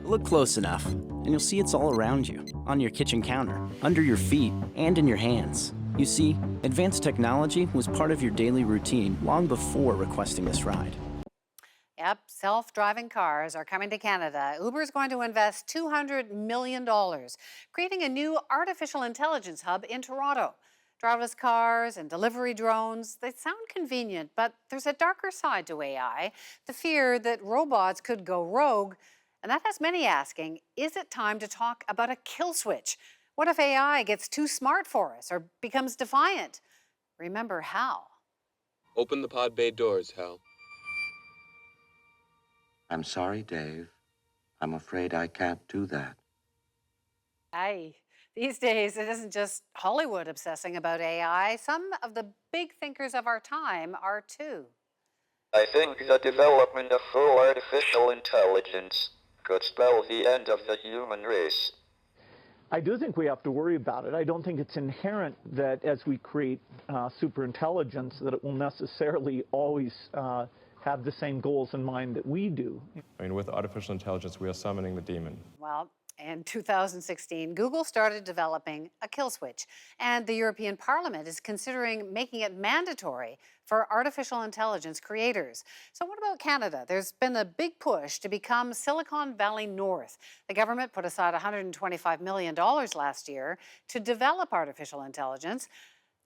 Look close enough, and you'll see it's all around you, on your kitchen counter, under your feet, and in your hands. You see, advanced technology was part of your daily routine long before requesting this ride. Yep, self-driving cars are coming to Canada. Uber is going to invest $200 million, creating a new artificial intelligence hub in Toronto. Driverless cars and delivery drones, they sound convenient, but there's a darker side to AI, the fear that robots could go rogue. And that has many asking, is it time to talk about a kill switch? What if AI gets too smart for us or becomes defiant? Remember Hal. Open the pod bay doors, Hal. I'm sorry, Dave. I'm afraid I can't do that. Aye. These days, it isn't just Hollywood obsessing about AI. Some of the big thinkers of our time are too. I think the development of full artificial intelligence could spell the end of the human race. I do think we have to worry about it. I don't think it's inherent that as we create superintelligence that it will necessarily always have the same goals in mind that we do. I mean, with artificial intelligence, we are summoning the demon. Well, in 2016, Google started developing a kill switch, and the European Parliament is considering making it mandatory for artificial intelligence creators. So what about Canada? There's been a big push to become Silicon Valley North. The government put aside $125 million last year to develop artificial intelligence,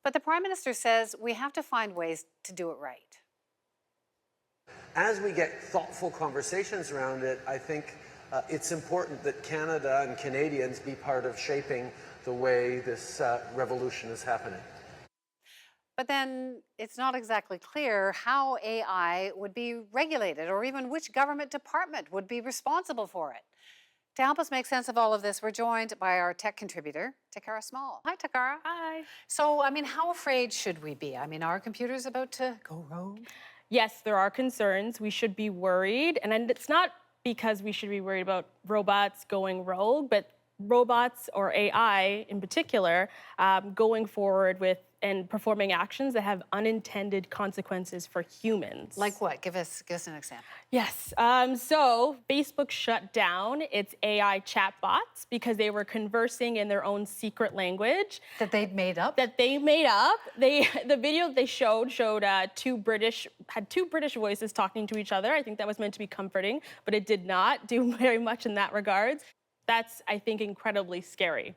but the Prime Minister says we have to find ways to do it right. As we get thoughtful conversations around it, I think it's important that Canada and Canadians be part of shaping the way this revolution is happening. But then it's not exactly clear how AI would be regulated or even which government department would be responsible for it. To help us make sense of all of this, we're joined by our tech contributor, Takara Small. Hi, Takara. Hi. So, how afraid should we be? Are computers about to go rogue? Yes, there are concerns. We should be worried. And it's not because we should be worried about robots going rogue, but robots or AI in particular going forward with and performing actions that have unintended consequences for humans. Like what? Give us an example. Yes. So Facebook shut down its AI chatbots because they were conversing in their own secret language. That they'd made up? That they made up. The video they showed two British voices talking to each other. I think that was meant to be comforting, but it did not do very much in that regard. That's, I think, incredibly scary.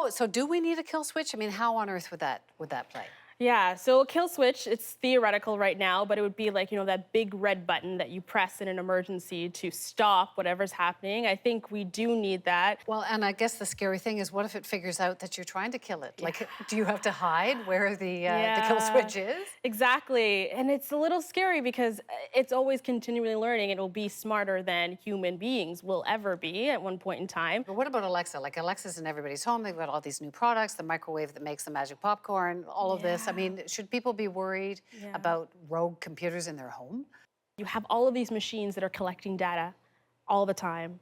So do we need a kill switch? How on earth would that play? Yeah, so a kill switch, it's theoretical right now, but it would be like, that big red button that you press in an emergency to stop whatever's happening. I think we do need that. Well, and I guess the scary thing is, what if it figures out that you're trying to kill it? Like, do you have to hide where the kill switch is? Exactly, and it's a little scary because it's always continually learning. It'll be smarter than human beings will ever be at one point in time. But what about Alexa? Like, Alexa's in everybody's home. They've got all these new products, the microwave that makes the magic popcorn, all of this. Should people be worried about rogue computers in their home? You have all of these machines that are collecting data all the time,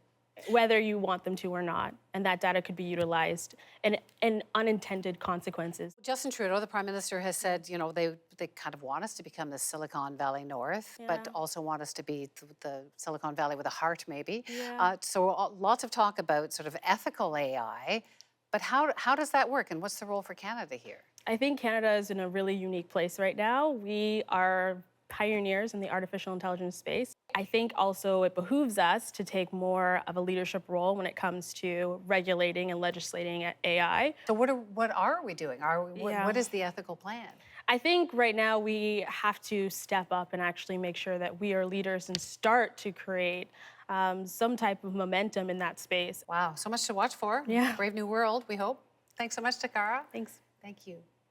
whether you want them to or not, and that data could be utilized in unintended consequences. Justin Trudeau, the Prime Minister, has said, they kind of want us to become the Silicon Valley North, but also want us to be the Silicon Valley with a heart, maybe. So lots of talk about sort of ethical AI, but how does that work, and what's the role for Canada here? I think Canada is in a really unique place right now. We are pioneers in the artificial intelligence space. I think also it behooves us to take more of a leadership role when it comes to regulating and legislating AI. So what are we doing? What is the ethical plan? I think right now we have to step up and actually make sure that we are leaders and start to create some type of momentum in that space. Wow, so much to watch for. Yeah. Brave new world, we hope. Thanks so much, Takara. Thanks. Thank you.